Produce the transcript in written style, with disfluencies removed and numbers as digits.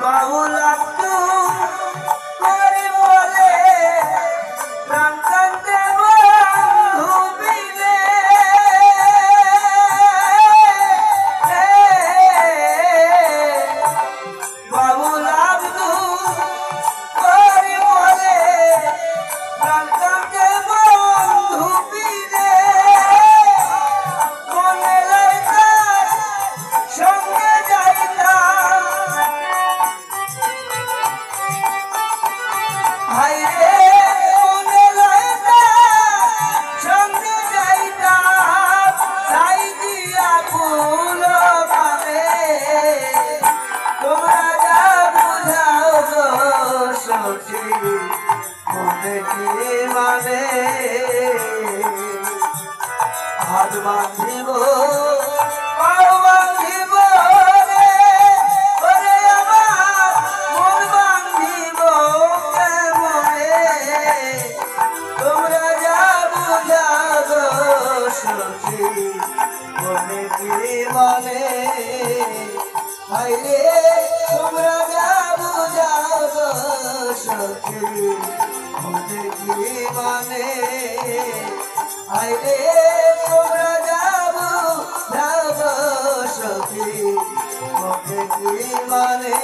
বাউল আব্দুল করিম বলে প্রাণ কান্দে বন্ধু বিনে বাউল আব্দুল করিম বলে প্রাণ কান্দে বন্ধু বিনে মনে লাইতাম সঙ্গে যাইতাম হাইরে মনে লাইতাম সঙ্গে যাইতাম সাই দিয়া ফুল পাবে তোমরা যা বুঝাও গো সখী মনে কি মানে হাত বাঁধিব পাও বাঁধিব রে ওরে আমার মন বাঁধিব কেমনে তোমরা যা বুঝাও গো সখী মনে কি মানে হাইরে তোমরা যা বুঝাও গো সখী মনে কি মানে হাইরে তোমরা যাব যাব সখী মনে কি মানে